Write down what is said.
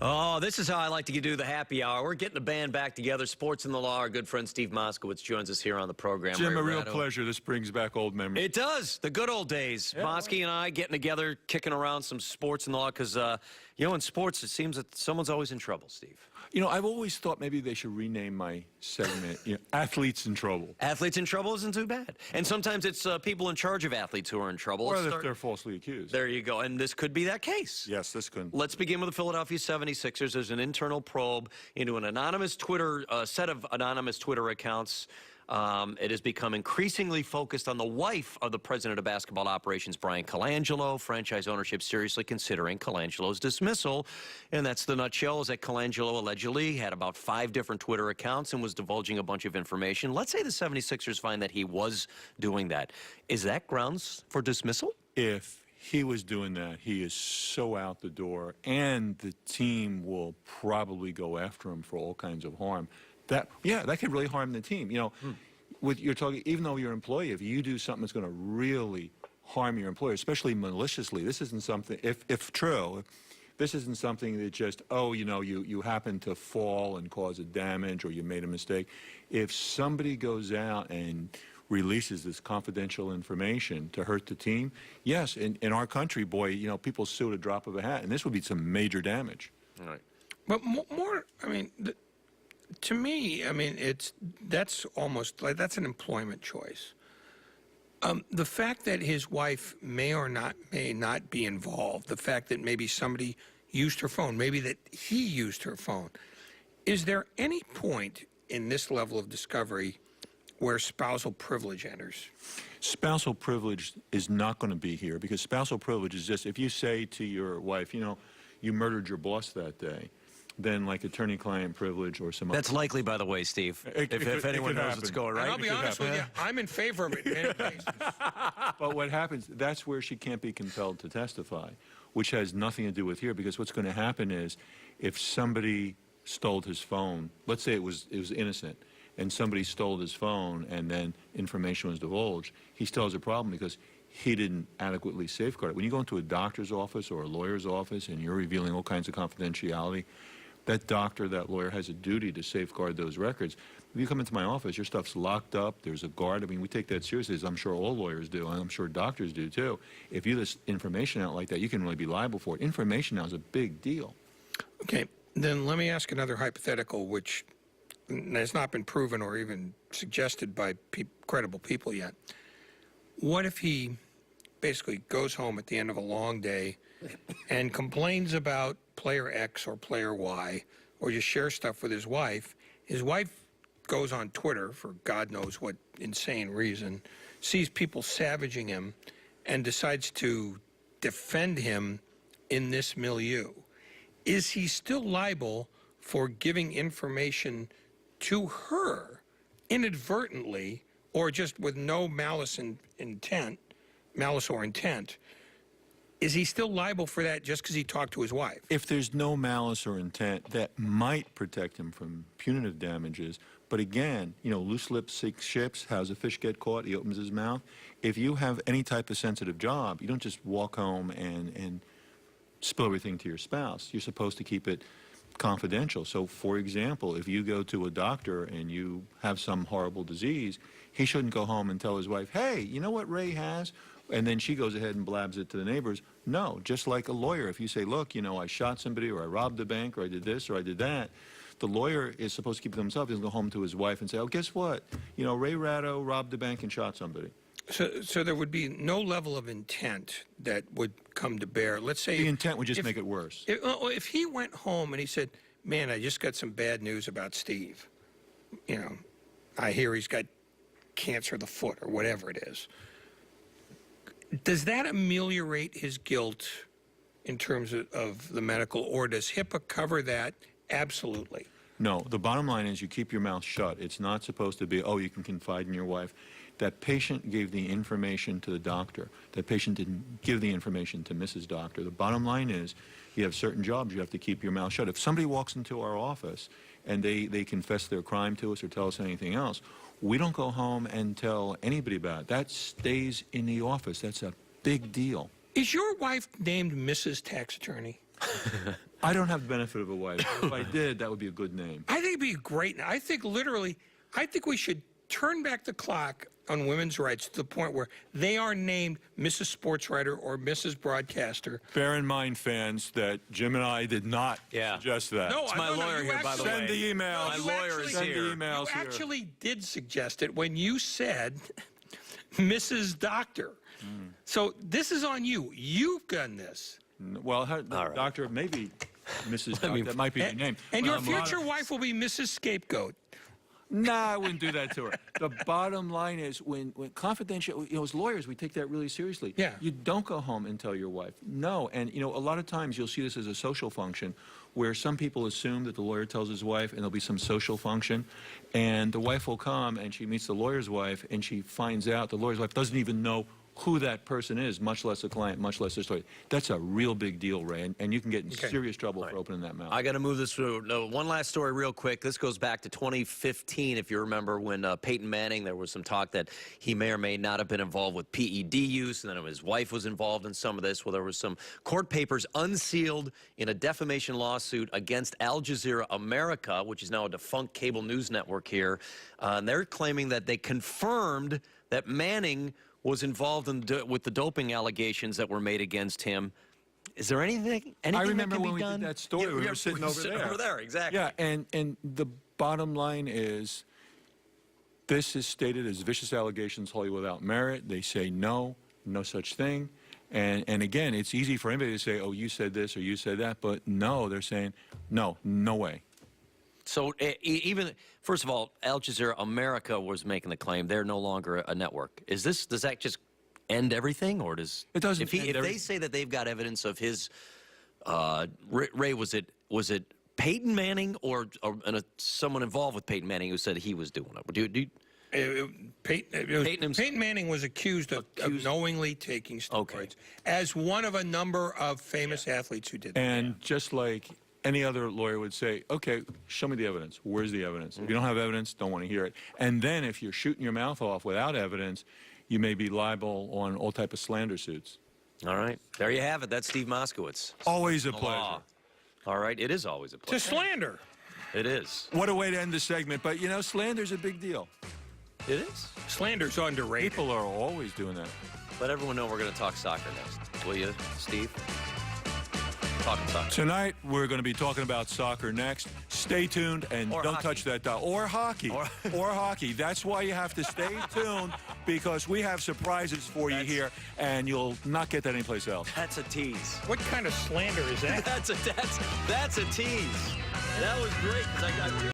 Oh, this is how I like to do the happy hour. We're getting the band back together. Sports and the Law. Our good friend Steve Moskowitz joins us here on the program. Jim, a real pleasure. This brings back old memories. It does. The good old days. Yeah, Mosky and I getting together, kicking around some sports and the law, because, in sports, it seems that someone's always in trouble, Steve. You know, I've always thought maybe they should rename my segment, Athletes in Trouble. Athletes in Trouble isn't too bad. And sometimes it's people in charge of athletes who are in trouble. Or if they're falsely accused. There you go. And this could be that case. Yes, this could. Let's begin with the Philadelphia 76ers. There's an internal probe into an anonymous set of anonymous Twitter accounts. It has become increasingly focused on the wife of the president of basketball operations, Brian Colangelo. Franchise ownership seriously considering Colangelo's dismissal. And that's the nutshell, is that Colangelo allegedly had about 5 different Twitter accounts and was divulging a bunch of information. Let's say the 76ers find that he was doing that. Is that grounds for dismissal? If he was doing that, he is so out the door, and the team will probably go after him for all kinds of harm. That could really harm the team. You're talking, even though you're an employee, if you do something that's going to really harm your employer, especially maliciously, this isn't something, if true, this isn't something that just, you happen to fall and cause a damage or you made a mistake. If somebody goes out and releases this confidential information to hurt the team, yes, in our country, boy, people sue at a drop of a hat, and this would be some major damage. All right. But more, to me, that's almost like that's an employment choice. The fact that his wife may not be involved, the fact that maybe somebody used her phone, maybe that he used her phone, is there any point in this level of discovery where spousal privilege enters? Spousal privilege is not going to be here, because spousal privilege is just, if you say to your wife, you murdered your boss that day, then like attorney-client privilege or some other. That's likely, by the way, Steve, if anyone knows what's going right. And I'll be honest with you, I'm in favor of it in many cases. But what happens, that's where she can't be compelled to testify, which has nothing to do with here, because what's going to happen is if somebody stole his phone, let's say it was innocent, and somebody stole his phone and then information was divulged, he still has a problem because he didn't adequately safeguard it. When you go into a doctor's office or a lawyer's office and you're revealing all kinds of confidentiality, that doctor, that lawyer has a duty to safeguard those records. If you come into my office, your stuff's locked up, there's a guard. We take that seriously, as I'm sure all lawyers do, and I'm sure doctors do too. If you let information out like that, you can really be liable for it. Information now is a big deal. Okay, then let me ask another hypothetical, which has not been proven or even suggested by credible people yet. What if he basically goes home at the end of a long day and complains about player X or player Y, or just shares stuff with his wife? His wife goes on Twitter for God knows what insane reason, sees people savaging him, and decides to defend him in this milieu. Is he still liable for giving information to her inadvertently, or just with no malice or intent? Is he still liable for that just because he talked to his wife? If there's no malice or intent, that might protect him from punitive damages. But again, loose lips sink ships. How's a fish get caught? He opens his mouth. If you have any type of sensitive job, you don't just walk home and spill everything to your spouse. You're supposed to keep it confidential. So, for example, if you go to a doctor and you have some horrible disease, he shouldn't go home and tell his wife, hey, you know what Ray has? And then she goes ahead and blabs it to the neighbors. No, just like a lawyer. If you say, look, I shot somebody, or I robbed a bank, or I did this, or I did that, the lawyer is supposed to keep it to himself. He doesn't go home to his wife and say, oh, guess what? Ray Ratto robbed a bank and shot somebody. So there would be no level of intent that would come to bear. Let's say the intent would just make it worse. If he went home and he said, man, I just got some bad news about Steve. I hear he's got cancer of the foot or whatever it is. Does that ameliorate his guilt in terms of the medical, or does HIPAA cover that? Absolutely. No, the bottom line is you keep your mouth shut. It's not supposed to be, oh, you can confide in your wife. That patient gave the information to the doctor. That patient didn't give the information to Mrs. Doctor. The bottom line is you have certain jobs you have to keep your mouth shut. If somebody walks into our office and they confess their crime to us or tell us anything else, we don't go home and tell anybody about it. That stays in the office. That's a big deal. Is your wife named Mrs. Tax Attorney? I don't have the benefit of a wife. If I did, that would be a good name. I think it'd be great. I think literally, I think we should turn back the clock on women's rights to the point where they are named Mrs. Sportswriter or Mrs. Broadcaster. Bear in mind, fans, that Jim and I did not suggest that. No, It's my lawyer you here, by the actually- way. Send the email. My lawyer is Send here. the emails You here. actually did suggest it when you said Mrs. Doctor. So this is on you. You've done this. Well, Doctor, maybe Mrs. Doctor, that might be your name. And your Well, future wife will be Mrs. Scapegoat. Nah, I wouldn't do that to her. The bottom line is when confidential, as lawyers, we take that really seriously. Yeah. You don't go home and tell your wife. No. And, a lot of times you'll see this as a social function where some people assume that the lawyer tells his wife and there'll be some social function. And the wife will come and she meets the lawyer's wife and she finds out the lawyer's wife doesn't even know who that person is, much less a client, much less their story. That's a real big deal, Ray, and you can get in serious trouble for opening that mouth. I got to move this through. No, one last story real quick. This goes back to 2015, if you remember, when Payton Manning, there was some talk that he may or may not have been involved with PED use, and then his wife was involved in some of this. Well, there was some court papers unsealed in a defamation lawsuit against Al Jazeera America, which is now a defunct cable news network here. And they're claiming that they confirmed that Manning was involved with the doping allegations that were made against him. Is there anything I remember that can when be we done? did that story. We were sitting over there. Over there, exactly. Yeah, and the bottom line is this is stated as vicious allegations wholly without merit. They say no such thing. And again, it's easy for anybody to say, oh, you said this or you said that, but no, they're saying, no way. So even, first of all, Al Jazeera America was making the claim they're no longer a network. Does that just end everything, or does it doesn't? If they say that they've got evidence of his, Ray, was it Payton Manning or someone involved with Payton Manning who said he was doing it? Payton Manning was accused of knowingly taking steroids as one of a number of famous athletes who did that. And just like any other lawyer would say, okay, show me the evidence. Where's the evidence? If you don't have evidence, don't want to hear it. And then if you're shooting your mouth off without evidence, you may be liable on all type of slander suits. All right. There you have it. That's Steve Moskowitz. Always a The pleasure. law. All right. It is always a To pleasure. slander. It is. What a way to end the segment. But, slander's a big deal. It is. Slander's underrated. People are always doing that. Let everyone know we're going to talk soccer next. Will you, Steve? Talking soccer. Tonight, we're going to be talking about soccer next. Stay tuned and Or don't hockey. touch that dial. Or hockey. Or hockey. That's why you have to stay tuned, because we have surprises for you here, and you'll not get that anyplace else. That's a tease. What kind of slander is that? That's a tease. That was great. 'Cause I